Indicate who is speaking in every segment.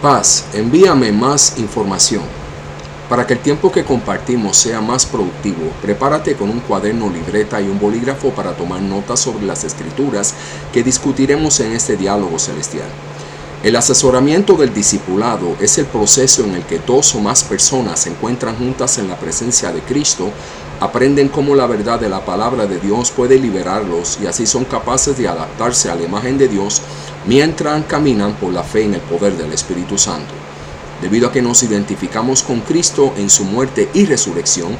Speaker 1: Paz, envíame más información. Para que el tiempo que compartimos sea más productivo, prepárate con un cuaderno, libreta y un bolígrafo para tomar notas sobre las escrituras que discutiremos en este diálogo celestial. El asesoramiento del discipulado es el proceso en el que dos o más personas se encuentran juntas en la presencia de Cristo, aprenden cómo la verdad de la palabra de Dios puede liberarlos y así son capaces de adaptarse a la imagen de Dios mientras caminan por la fe en el poder del Espíritu Santo. Debido a que nos identificamos con Cristo en su muerte y resurrección,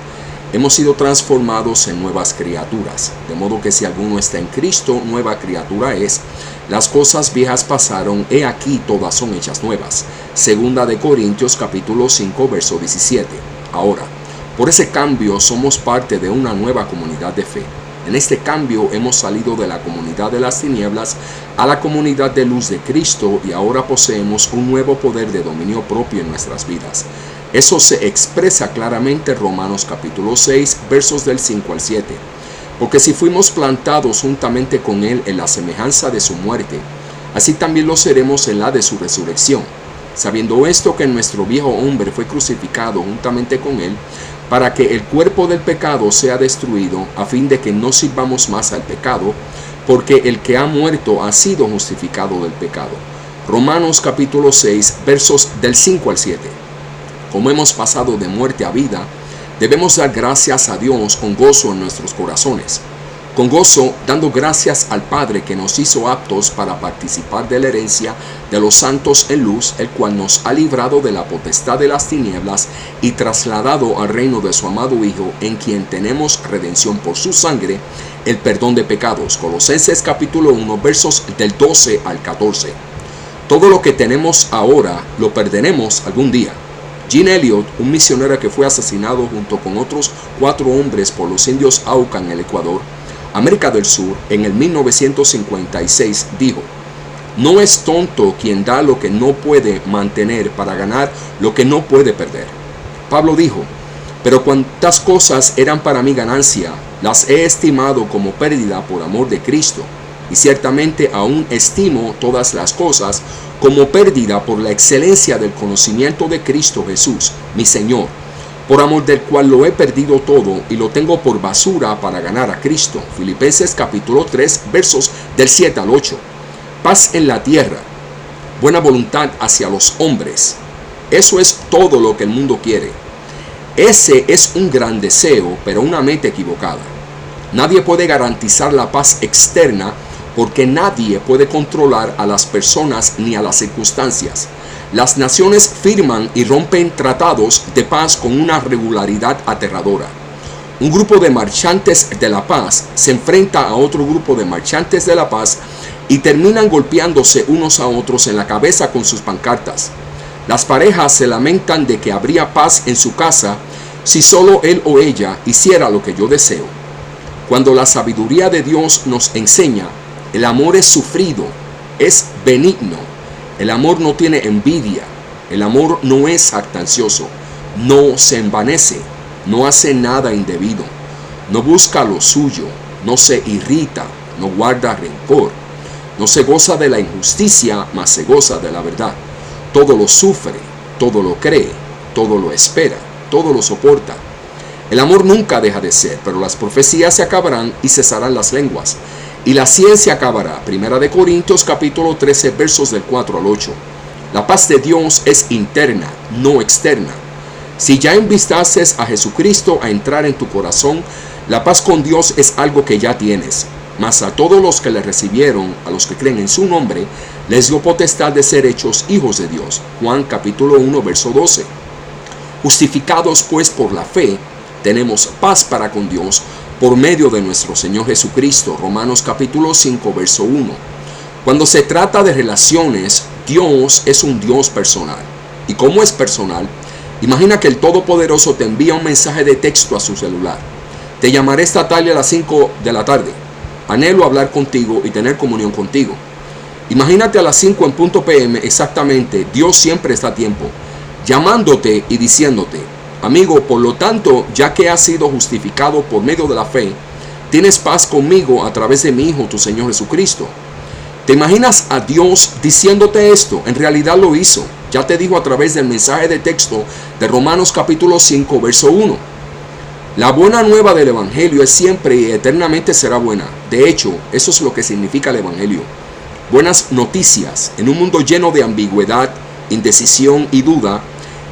Speaker 1: hemos sido transformados en nuevas criaturas, de modo que si alguno está en Cristo, nueva criatura es. Las cosas viejas pasaron, he aquí todas son hechas nuevas. Segunda de Corintios capítulo 5 verso 17. Ahora, por ese cambio somos parte de una nueva comunidad de fe. En este cambio hemos salido de la comunidad de las tinieblas a la comunidad de luz de Cristo y ahora poseemos un nuevo poder de dominio propio en nuestras vidas. Eso se expresa claramente en Romanos capítulo 6 versos del 5 al 7. Porque si fuimos plantados juntamente con Él en la semejanza de su muerte, así también lo seremos en la de su resurrección. Sabiendo esto, que nuestro viejo hombre fue crucificado juntamente con Él, para que el cuerpo del pecado sea destruido, a fin de que no sirvamos más al pecado, porque el que ha muerto ha sido justificado del pecado. Romanos capítulo 6 versos del 5 al 7. Como hemos pasado de muerte a vida, debemos dar gracias a Dios con gozo en nuestros corazones. Con gozo, dando gracias al Padre que nos hizo aptos para participar de la herencia de los santos en luz, el cual nos ha librado de la potestad de las tinieblas y trasladado al reino de su amado Hijo, en quien tenemos redención por su sangre, el perdón de pecados. Colosenses capítulo 1 versos del 12 al 14. Todo lo que tenemos ahora lo perderemos algún día. Jean Elliott, un misionero que fue asesinado junto con otros 4 hombres por los indios Auca en el Ecuador, América del Sur, en el 1956, dijo: no es tonto quien da lo que no puede mantener para ganar lo que no puede perder. Pablo dijo: pero cuantas cosas eran para mi ganancia, las he estimado como pérdida por amor de Cristo, y ciertamente aún estimo todas las cosas como pérdida por la excelencia del conocimiento de Cristo Jesús, mi Señor, por amor del cual lo he perdido todo y lo tengo por basura para ganar a Cristo. Filipenses capítulo 3 versos del 7 al 8. Paz en la tierra, buena voluntad hacia los hombres. Eso es todo lo que el mundo quiere. Ese es un gran deseo, pero una meta equivocada. Nadie puede garantizar la paz externa porque nadie puede controlar a las personas ni a las circunstancias. Las naciones firman y rompen tratados de paz con una regularidad aterradora. Un grupo de marchantes de la paz se enfrenta a otro grupo de marchantes de la paz y terminan golpeándose unos a otros en la cabeza con sus pancartas. Las parejas se lamentan de que habría paz en su casa si solo él o ella hiciera lo que yo deseo. Cuando la sabiduría de Dios nos enseña, el amor es sufrido, es benigno. El amor no tiene envidia, el amor no es jactancioso, no se envanece, no hace nada indebido, no busca lo suyo, no se irrita, no guarda rencor, no se goza de la injusticia, mas se goza de la verdad. Todo lo sufre, todo lo cree, todo lo espera, todo lo soporta. El amor nunca deja de ser, pero las profecías se acabarán y cesarán las lenguas. Y la ciencia acabará. Primera de Corintios capítulo 13 versos del 4 al 8. La paz de Dios es interna, no externa. Si ya invistases a Jesucristo a entrar en tu corazón, la paz con Dios es algo que ya tienes. Mas a todos los que le recibieron, a los que creen en su nombre, les dio potestad de ser hechos hijos de Dios. Juan capítulo 1 verso 12. Justificados pues por la fe, tenemos paz para con Dios por medio de nuestro Señor Jesucristo. Romanos capítulo 5 verso 1. Cuando se trata de relaciones, Dios es un Dios personal. ¿Y cómo es personal? Imagina que el Todopoderoso te envía un mensaje de texto a su celular. Te llamaré esta tarde a las 5 de la tarde. Anhelo hablar contigo y tener comunión contigo. Imagínate a las 5 en punto PM exactamente. Dios siempre está a tiempo, llamándote y diciéndote: amigo, por lo tanto, ya que has sido justificado por medio de la fe, tienes paz conmigo a través de mi Hijo, tu Señor Jesucristo. ¿Te imaginas a Dios diciéndote esto? En realidad lo hizo. ya te dijo a través del mensaje de texto de Romanos capítulo 5, verso 1. La buena nueva del Evangelio es siempre y eternamente será buena. De hecho, eso es lo que significa el Evangelio. Buenas noticias. En un mundo lleno de ambigüedad, indecisión y duda,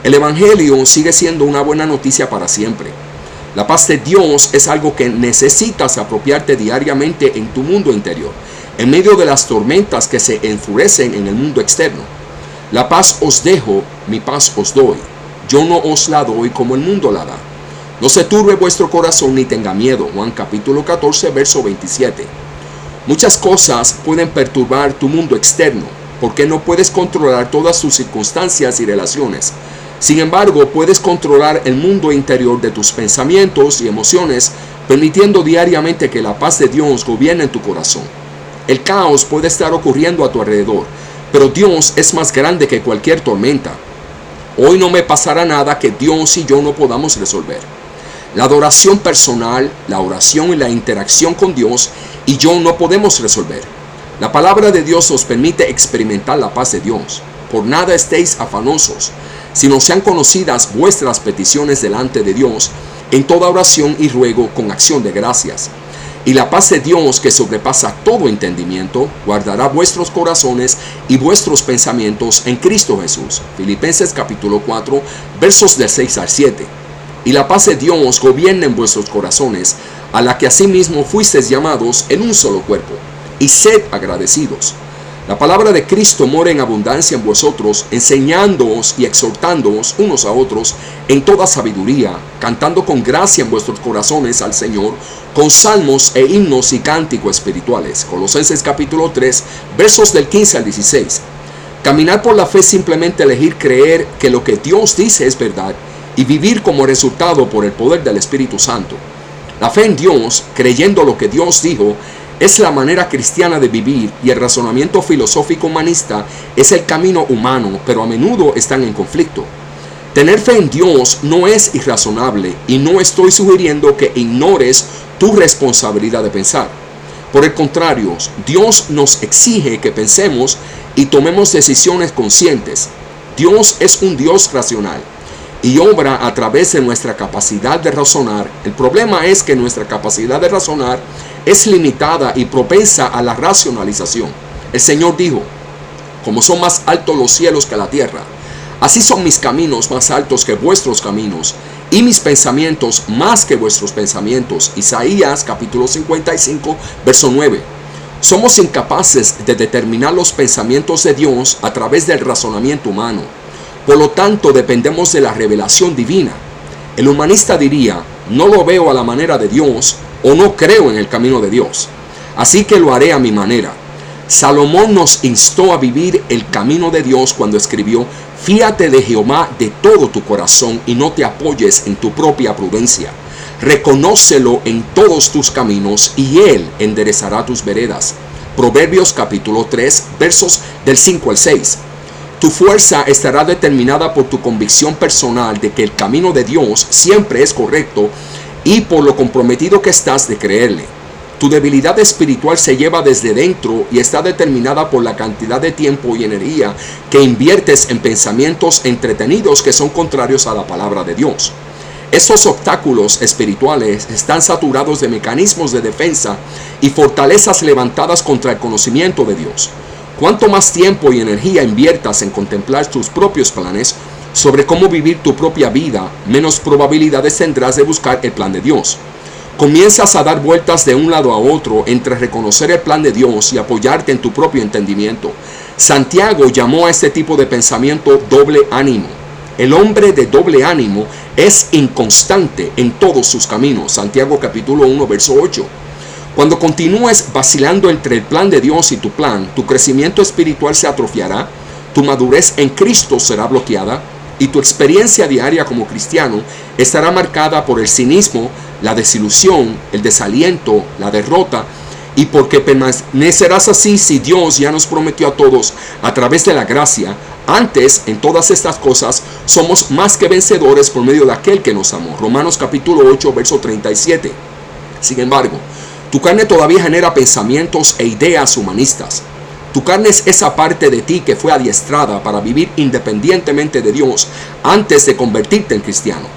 Speaker 1: el Evangelio sigue siendo una buena noticia para siempre. La paz de Dios es algo que necesitas apropiarte diariamente en tu mundo interior, en medio de las tormentas que se enfurecen en el mundo externo. La paz os dejo, mi paz os doy. Yo no os la doy como el mundo la da. No se turbe vuestro corazón ni tenga miedo. Juan capítulo 14, verso 27. Muchas cosas pueden perturbar tu mundo externo, porque no puedes controlar todas tus circunstancias y relaciones. Sin embargo, puedes controlar el mundo interior de tus pensamientos y emociones, permitiendo diariamente que la paz de Dios gobierne en tu corazón. El caos puede estar ocurriendo a tu alrededor, pero Dios es más grande que cualquier tormenta. Hoy no me pasará nada que Dios y yo no podamos resolver. La adoración personal, la oración y la interacción con Dios y yo no podemos resolver. La palabra de Dios os permite experimentar la paz de Dios. Por nada estéis afanosos, sino sean conocidas vuestras peticiones delante de Dios en toda oración y ruego con acción de gracias. Y la paz de Dios, que sobrepasa todo entendimiento, guardará vuestros corazones y vuestros pensamientos en Cristo Jesús. Filipenses capítulo 4, versos del 6 al 7. Y la paz de Dios gobierna en vuestros corazones, a la que asimismo fuisteis llamados en un solo cuerpo, y sed agradecidos. La palabra de Cristo mora en abundancia en vosotros, enseñándoos y exhortándoos unos a otros en toda sabiduría, cantando con gracia en vuestros corazones al Señor, con salmos e himnos y cánticos espirituales. Colosenses capítulo 3, versos del 15 al 16. Caminar por la fe es simplemente elegir creer que lo que Dios dice es verdad y vivir como resultado por el poder del Espíritu Santo. La fe en Dios, creyendo lo que Dios dijo, es la manera cristiana de vivir, y el razonamiento filosófico humanista es el camino humano, pero a menudo están en conflicto. Tener fe en Dios no es irrazonable, y no estoy sugiriendo que ignores tu responsabilidad de pensar. Por el contrario, Dios nos exige que pensemos y tomemos decisiones conscientes. Dios es un Dios racional y obra a través de nuestra capacidad de razonar. El problema es que nuestra capacidad de razonar es limitada y propensa a la racionalización. El Señor dijo: como son más altos los cielos que la tierra, así son mis caminos más altos que vuestros caminos, y mis pensamientos más que vuestros pensamientos. Isaías capítulo 55, verso 9. Somos incapaces de determinar los pensamientos de Dios a través del razonamiento humano. Por lo tanto, dependemos de la revelación divina. El humanista diría: no lo veo a la manera de Dios, o no creo en el camino de Dios, así que lo haré a mi manera. Salomón nos instó a vivir el camino de Dios cuando escribió: fíate de Jehová de todo tu corazón y no te apoyes en tu propia prudencia. Reconócelo en todos tus caminos y Él enderezará tus veredas. Proverbios capítulo 3, versos del 5 al 6. Tu fuerza estará determinada por tu convicción personal de que el camino de Dios siempre es correcto y por lo comprometido que estás de creerle. Tu debilidad espiritual se lleva desde dentro y está determinada por la cantidad de tiempo y energía que inviertes en pensamientos entretenidos que son contrarios a la palabra de Dios. Estos obstáculos espirituales están saturados de mecanismos de defensa y fortalezas levantadas contra el conocimiento de Dios. Cuanto más tiempo y energía inviertas en contemplar tus propios planes sobre cómo vivir tu propia vida, menos probabilidades tendrás de buscar el plan de Dios. Comienzas a dar vueltas de un lado a otro entre reconocer el plan de Dios y apoyarte en tu propio entendimiento. Santiago llamó a este tipo de pensamiento doble ánimo. El hombre de doble ánimo es inconstante en todos sus caminos. Santiago capítulo 1, verso 8. Cuando continúes vacilando entre el plan de Dios y tu plan, tu crecimiento espiritual se atrofiará, tu madurez en Cristo será bloqueada y tu experiencia diaria como cristiano estará marcada por el cinismo, la desilusión, el desaliento, la derrota. Y porque permanecerás así si Dios ya nos prometió a todos a través de la gracia, antes en todas estas cosas somos más que vencedores por medio de aquel que nos amó. Romanos capítulo 8, verso 37. Sin embargo, tu carne todavía genera pensamientos e ideas humanistas. Tu carne es esa parte de ti que fue adiestrada para vivir independientemente de Dios antes de convertirte en cristiano.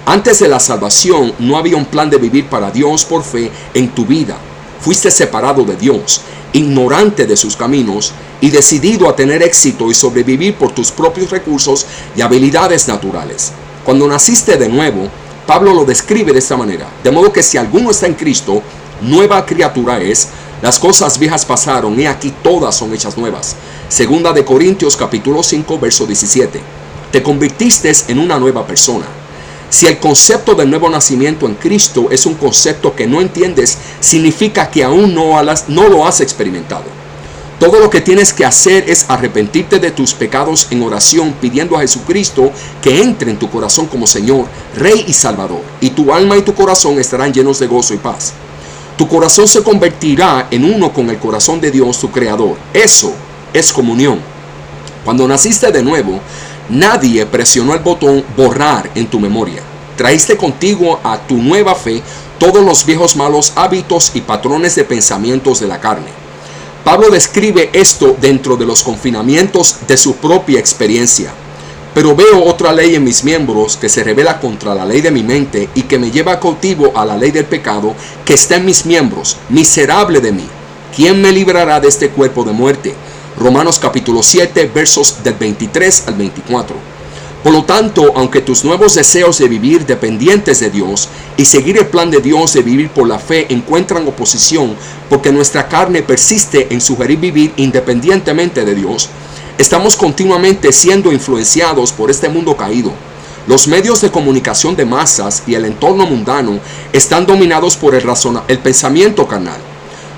Speaker 1: Antes de la salvación no había un plan de vivir para Dios por fe en tu vida. Fuiste separado de Dios, ignorante de sus caminos y decidido a tener éxito y sobrevivir por tus propios recursos y habilidades naturales. Cuando naciste de nuevo, Pablo lo describe de esta manera: de modo que si alguno está en Cristo, nueva criatura es, las cosas viejas pasaron, y aquí todas son hechas nuevas. Segunda de Corintios capítulo 5, verso 17. Te convertiste en una nueva persona. Si el concepto del nuevo nacimiento en Cristo es un concepto que no entiendes, significa que aún no lo has experimentado. Todo lo que tienes que hacer es arrepentirte de tus pecados en oración, pidiendo a Jesucristo que entre en tu corazón como Señor, Rey y Salvador, y tu alma y tu corazón estarán llenos de gozo y paz. Tu corazón se convertirá en uno con el corazón de Dios, tu Creador. Eso es comunión. Cuando naciste de nuevo, nadie presionó el botón borrar en tu memoria. Traíste contigo a tu nueva fe todos los viejos malos hábitos y patrones de pensamientos de la carne. Pablo describe esto dentro de los confinamientos de su propia experiencia. Pero veo otra ley en mis miembros que se revela contra la ley de mi mente y que me lleva cautivo a la ley del pecado que está en mis miembros. Miserable de mí, ¿quién me librará de este cuerpo de muerte? Romanos capítulo 7, versos del 23 al 24. Por lo tanto, aunque tus nuevos deseos de vivir dependientes de Dios y seguir el plan de Dios de vivir por la fe encuentran oposición porque nuestra carne persiste en sugerir vivir independientemente de Dios, estamos continuamente siendo influenciados por este mundo caído. Los medios de comunicación de masas y el entorno mundano están dominados por el pensamiento carnal.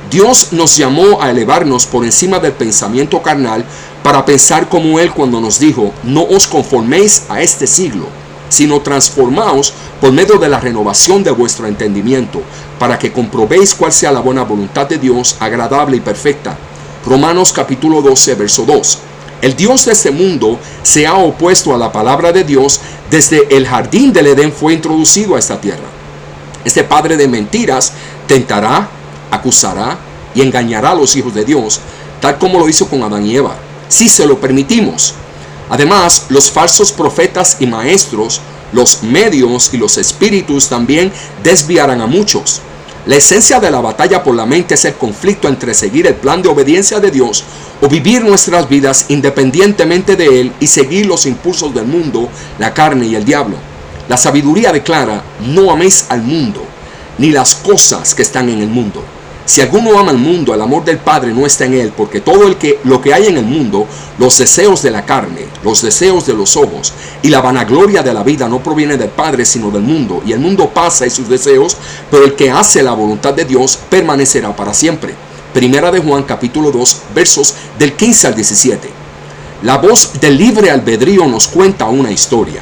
Speaker 1: Dios nos llamó a elevarnos por encima del pensamiento carnal para pensar como Él cuando nos dijo: no os conforméis a este siglo, sino transformaos por medio de la renovación de vuestro entendimiento, para que comprobéis cuál sea la buena voluntad de Dios, agradable y perfecta. Romanos capítulo 12, verso 2. El Dios de este mundo se ha opuesto a la palabra de Dios desde el jardín del Edén fue introducido a esta tierra. Este padre de mentiras tentará, acusará y engañará a los hijos de Dios, tal como lo hizo con Adán y Eva, si se lo permitimos. Además, los falsos profetas y maestros, los medios y los espíritus también desviarán a muchos. La esencia de la batalla por la mente es el conflicto entre seguir el plan de obediencia de Dios o vivir nuestras vidas independientemente de Él y seguir los impulsos del mundo, la carne y el diablo. La sabiduría declara: no améis al mundo, ni las cosas que están en el mundo. Si alguno ama al mundo, el amor del Padre no está en él, porque todo lo que hay en el mundo, los deseos de la carne, los deseos de los ojos y la vanagloria de la vida no proviene del Padre, sino del mundo. Y el mundo pasa y sus deseos, pero el que hace la voluntad de Dios permanecerá para siempre. Primera de Juan capítulo 2, versos del 15 al 17. La voz del libre albedrío nos cuenta una historia.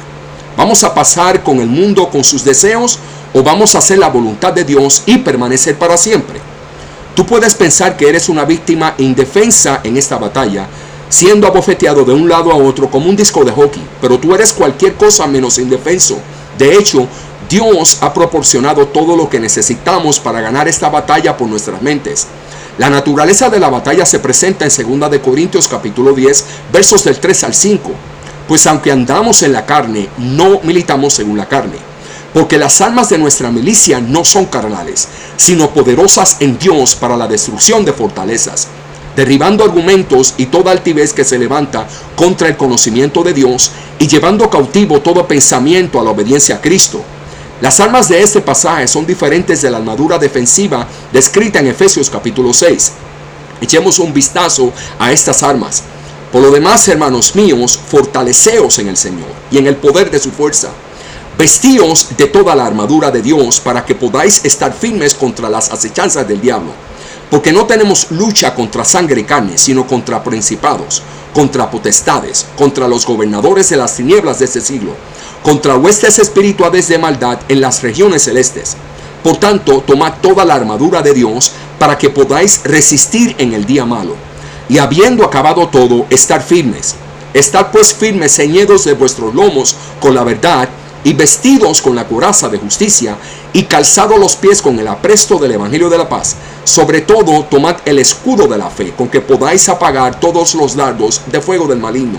Speaker 1: ¿Vamos a pasar con el mundo con sus deseos o vamos a hacer la voluntad de Dios y permanecer para siempre? Tú puedes pensar que eres una víctima indefensa en esta batalla, siendo abofeteado de un lado a otro como un disco de hockey, pero tú eres cualquier cosa menos indefenso. De hecho, Dios ha proporcionado todo lo que necesitamos para ganar esta batalla por nuestras mentes. La naturaleza de la batalla se presenta en 2 de Corintios capítulo 10, versos del 3 al 5. Pues aunque andamos en la carne, no militamos según la carne. Porque las armas de nuestra milicia no son carnales, sino poderosas en Dios para la destrucción de fortalezas, derribando argumentos y toda altivez que se levanta contra el conocimiento de Dios y llevando cautivo todo pensamiento a la obediencia a Cristo. Las armas de este pasaje son diferentes de la armadura defensiva descrita en Efesios capítulo 6. Echemos un vistazo a estas armas. Por lo demás, hermanos míos, fortaleceos en el Señor y en el poder de su fuerza. Vestíos de toda la armadura de Dios para que podáis estar firmes contra las acechanzas del diablo. Porque no tenemos lucha contra sangre y carne, sino contra principados, contra potestades, contra los gobernadores de las tinieblas de este siglo, contra huestes espirituales de maldad en las regiones celestes. Por tanto, tomad toda la armadura de Dios para que podáis resistir en el día malo. Y habiendo acabado todo, estar firmes. Estad pues firmes, ceñidos de vuestros lomos con la verdad, y vestidos con la coraza de justicia, y calzados los pies con el apresto del evangelio de la paz. Sobre todo, tomad el escudo de la fe, con que podáis apagar todos los dardos de fuego del maligno.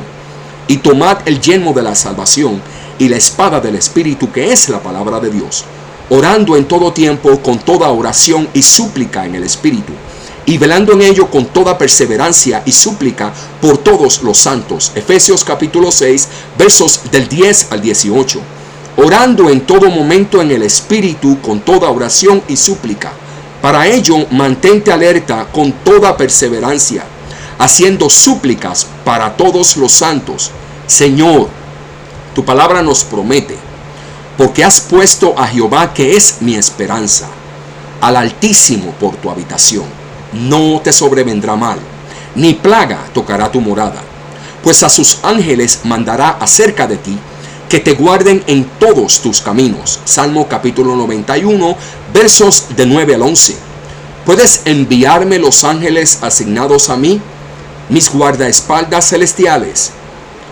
Speaker 1: Y tomad el yelmo de la salvación y la espada del Espíritu, que es la palabra de Dios, orando en todo tiempo con toda oración y súplica en el Espíritu, y velando en ello con toda perseverancia y súplica por todos los santos. Efesios capítulo 6, versos del 10 al 18. Orando en todo momento en el Espíritu con toda oración y súplica. Para ello, mantente alerta con toda perseverancia, haciendo súplicas para todos los santos. Señor, tu palabra nos promete, porque has puesto a Jehová, que es mi esperanza, al Altísimo por tu habitación. No te sobrevendrá mal, ni plaga tocará tu morada, pues a sus ángeles mandará acerca de ti, que te guarden en todos tus caminos. Salmo capítulo 91, versos de 9 al 11. ¿Puedes enviarme los ángeles asignados a mí, mis guardaespaldas celestiales?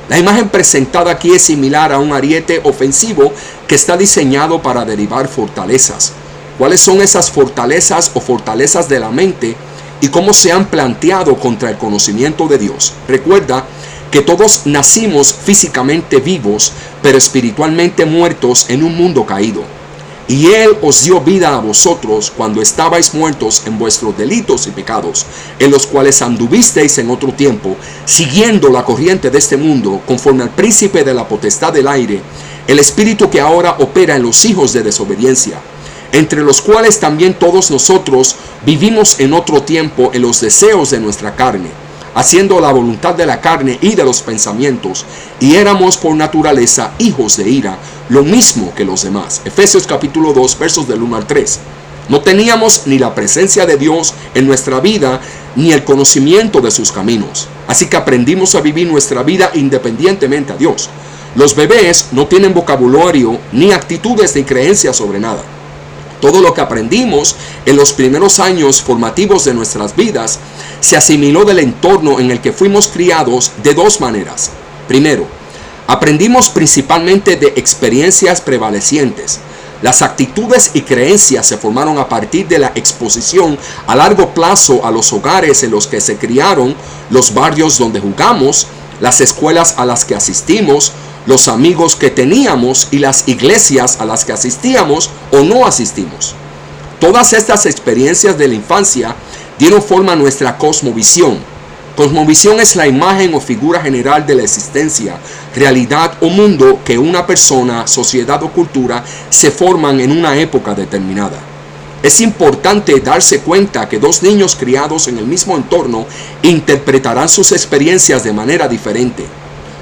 Speaker 1: La imagen presentada aquí es similar a un ariete ofensivo que está diseñado para derribar fortalezas. ¿Cuáles son esas fortalezas o fortalezas de la mente y cómo se han planteado contra el conocimiento de Dios? Recuerda que todos nacimos físicamente vivos, pero espiritualmente muertos en un mundo caído. Y Él os dio vida a vosotros cuando estabais muertos en vuestros delitos y pecados, en los cuales anduvisteis en otro tiempo, siguiendo la corriente de este mundo, conforme al príncipe de la potestad del aire, el espíritu que ahora opera en los hijos de desobediencia, entre los cuales también todos nosotros vivimos en otro tiempo en los deseos de nuestra carne, haciendo la voluntad de la carne y de los pensamientos, y éramos por naturaleza hijos de ira, lo mismo que los demás. Efesios capítulo 2, versos del 1 al 3. No teníamos ni la presencia de Dios en nuestra vida, ni el conocimiento de sus caminos. Así que aprendimos a vivir nuestra vida independientemente a Dios. Los bebés no tienen vocabulario, ni actitudes ni creencias sobre nada. Todo lo que aprendimos en los primeros años formativos de nuestras vidas se asimiló del entorno en el que fuimos criados de dos maneras. Primero, aprendimos principalmente de experiencias prevalecientes. Las actitudes y creencias se formaron a partir de la exposición a largo plazo a los hogares en los que se criaron, los barrios donde jugamos, las escuelas a las que asistimos, los amigos que teníamos y las iglesias a las que asistíamos o no asistimos. Todas estas experiencias de la infancia dieron forma a nuestra cosmovisión. Cosmovisión es la imagen o figura general de la existencia, realidad o mundo que una persona, sociedad o cultura se forman en una época determinada. Es importante darse cuenta que dos niños criados en el mismo entorno interpretarán sus experiencias de manera diferente.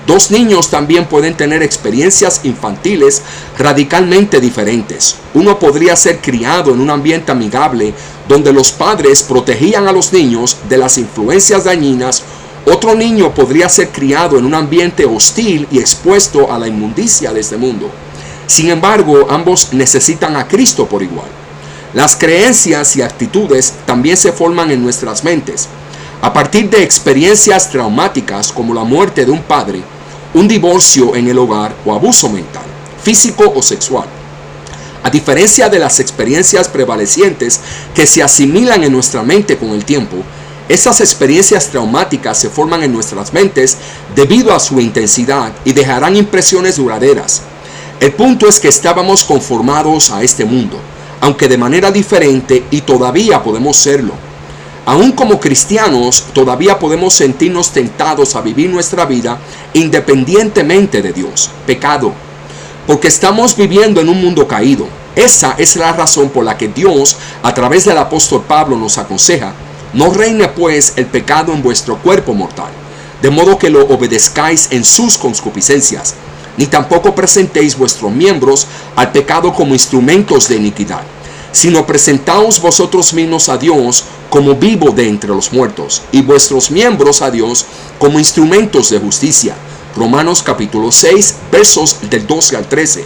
Speaker 1: Dos niños también pueden tener experiencias infantiles radicalmente diferentes. Uno podría ser criado en un ambiente amigable donde los padres protegían a los niños de las influencias dañinas. Otro niño podría ser criado en un ambiente hostil y expuesto a la inmundicia de este mundo. Sin embargo, ambos necesitan a Cristo por igual. Las creencias y actitudes también se forman en nuestras mentes a partir de experiencias traumáticas como la muerte de un padre, un divorcio en el hogar o abuso mental, físico o sexual. A diferencia de las experiencias prevalecientes que se asimilan en nuestra mente con el tiempo, esas experiencias traumáticas se forman en nuestras mentes debido a su intensidad y dejarán impresiones duraderas. El punto es que estábamos conformados a este mundo, aunque de manera diferente, y todavía podemos serlo. Aún como cristianos, todavía podemos sentirnos tentados a vivir nuestra vida independientemente de Dios. Pecado. Porque estamos viviendo en un mundo caído. Esa es la razón por la que Dios, a través del apóstol Pablo, nos aconseja: no reine pues el pecado en vuestro cuerpo mortal, de modo que lo obedezcáis en sus concupiscencias, ni tampoco presentéis vuestros miembros al pecado como instrumentos de iniquidad, sino presentaos vosotros mismos a Dios como vivo de entre los muertos, y vuestros miembros a Dios como instrumentos de justicia. Romanos capítulo 6, versos del 12 al 13.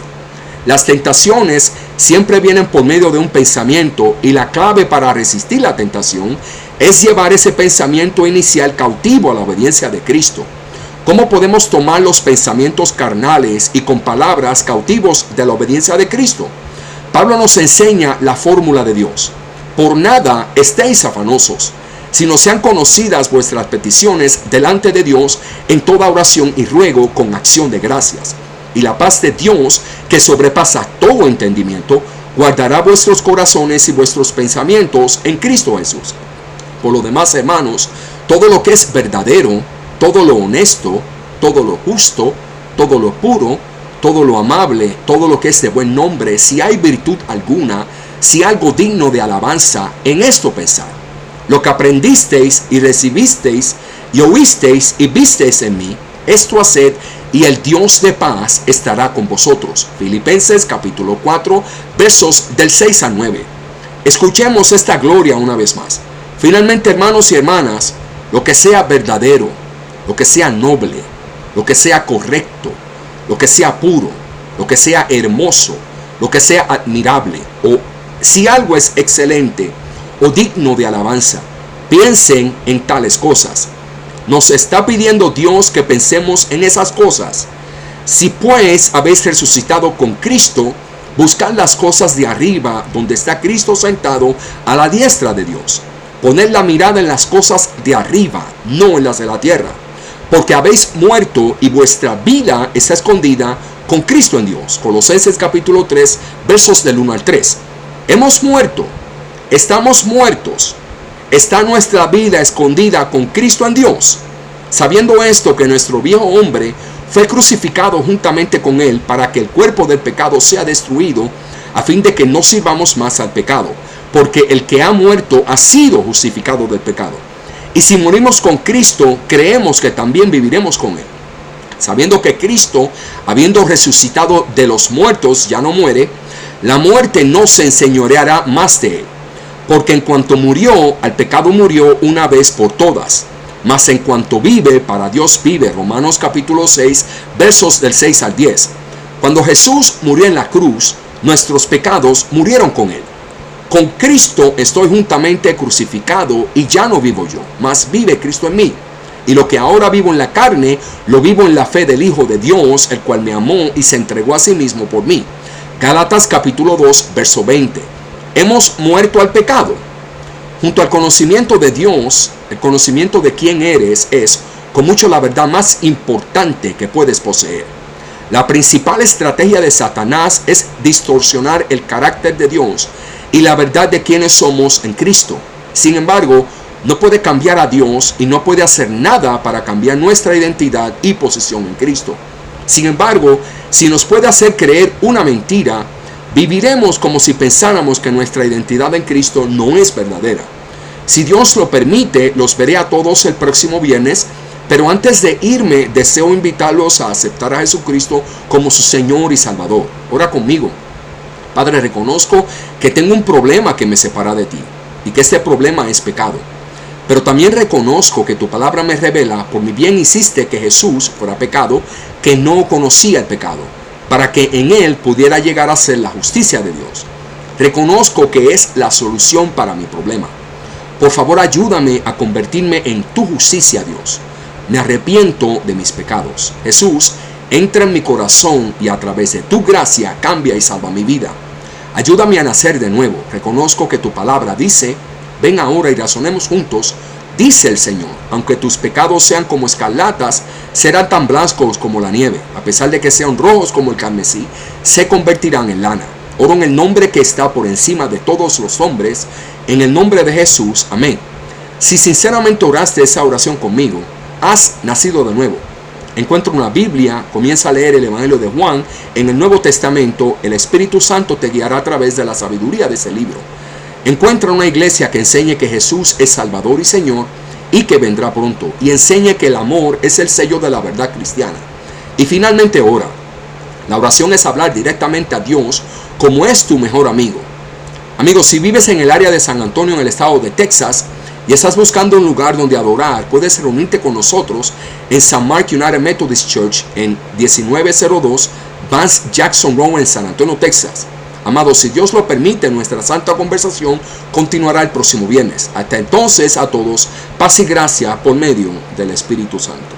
Speaker 1: Las tentaciones siempre vienen por medio de un pensamiento, y la clave para resistir la tentación es llevar ese pensamiento inicial cautivo a la obediencia de Cristo. ¿Cómo podemos tomar los pensamientos carnales y con palabras cautivos de la obediencia de Cristo? Pablo nos enseña la fórmula de Dios. por nada estéis afanosos, sino sean conocidas vuestras peticiones delante de Dios en toda oración y ruego con acción de gracias. Y la paz de Dios, que sobrepasa todo entendimiento, guardará vuestros corazones y vuestros pensamientos en Cristo Jesús. Por lo demás, hermanos, todo lo que es verdadero, todo lo honesto, todo lo justo, todo lo puro, todo lo amable, todo lo que es de buen nombre, si hay virtud alguna, si algo digno de alabanza, en esto pensad. Lo que aprendisteis y recibisteis y oísteis y visteis en mí, esto haced, y el Dios de paz estará con vosotros. Filipenses capítulo 4, versos del 6 al 9. Escuchemos esta gloria una vez más. Finalmente, hermanos y hermanas, lo que sea verdadero, lo que sea noble, lo que sea correcto, lo que sea puro, lo que sea hermoso, lo que sea admirable, o si algo es excelente o digno de alabanza, piensen en tales cosas. Nos está pidiendo Dios que pensemos en esas cosas. Si pues habéis resucitado con Cristo, buscad las cosas de arriba, donde está Cristo sentado a la diestra de Dios. Poned la mirada en las cosas de arriba, no en las de la tierra. Porque habéis muerto y vuestra vida está escondida con Cristo en Dios. Colosenses capítulo 3, versos del 1 al 3. Hemos muerto, estamos muertos. Está nuestra vida escondida con Cristo en Dios. Sabiendo esto, que nuestro viejo hombre fue crucificado juntamente con él para que el cuerpo del pecado sea destruido, a fin de que no sirvamos más al pecado. Porque el que ha muerto ha sido justificado del pecado. Y si morimos con Cristo, creemos que también viviremos con él. Sabiendo que Cristo, habiendo resucitado de los muertos, ya no muere, la muerte no se enseñoreará más de él. Porque en cuanto murió, al pecado murió una vez por todas. Mas en cuanto vive, para Dios vive. Romanos capítulo 6, versos del 6 al 10. Cuando Jesús murió en la cruz, nuestros pecados murieron con él. Con Cristo estoy juntamente crucificado y ya no vivo yo, mas vive Cristo en mí. Y lo que ahora vivo en la carne, lo vivo en la fe del Hijo de Dios, el cual me amó y se entregó a sí mismo por mí. Gálatas capítulo 2, verso 20. Hemos muerto al pecado. Junto al conocimiento de Dios, el conocimiento de quién eres es, con mucho, la verdad más importante que puedes poseer. La principal estrategia de Satanás es distorsionar el carácter de Dios y la verdad de quiénes somos en Cristo. Sin embargo, no puede cambiar a Dios y no puede hacer nada para cambiar nuestra identidad y posición en Cristo. Sin embargo, si nos puede hacer creer una mentira, viviremos como si pensáramos que nuestra identidad en Cristo no es verdadera. Si Dios lo permite, los veré a todos el próximo viernes, pero antes de irme, deseo invitarlos a aceptar a Jesucristo como su Señor y Salvador. Ora conmigo. Padre, reconozco que tengo un problema que me separa de ti y que este problema es pecado. Pero también reconozco que tu palabra me revela, por mi bien hiciste que Jesús fuera pecado, que no conocía el pecado, para que en él pudiera llegar a ser la justicia de Dios. Reconozco que es la solución para mi problema. Por favor, ayúdame a convertirme en tu justicia, Dios. Me arrepiento de mis pecados. Jesús, entra en mi corazón y a través de tu gracia cambia y salva mi vida. Ayúdame a nacer de nuevo. Reconozco que tu palabra dice: ven ahora y razonemos juntos, dice el Señor. Aunque tus pecados sean como escarlatas, serán tan blancos como la nieve. A pesar de que sean rojos como el carmesí, se convertirán en lana. Oro en el nombre que está por encima de todos los nombres, en el nombre de Jesús. Amén. Si sinceramente oraste esa oración conmigo, has nacido de nuevo. Encuentra una Biblia, comienza a leer el Evangelio de Juan. En el Nuevo Testamento, el Espíritu Santo te guiará a través de la sabiduría de ese libro. Encuentra una iglesia que enseñe que Jesús es Salvador y Señor y que vendrá pronto, y enseñe que el amor es el sello de la verdad cristiana. Y finalmente ora. La oración es hablar directamente a Dios como es tu mejor amigo. Amigo, si vives en el área de San Antonio, en el estado de Texas, y estás buscando un lugar donde adorar, puedes reunirte con nosotros en St. Mark United Methodist Church en 1902 Vance Jackson Road en San Antonio, Texas. Amado, si Dios lo permite, nuestra santa conversación continuará el próximo viernes. Hasta entonces, a todos, paz y gracia por medio del Espíritu Santo.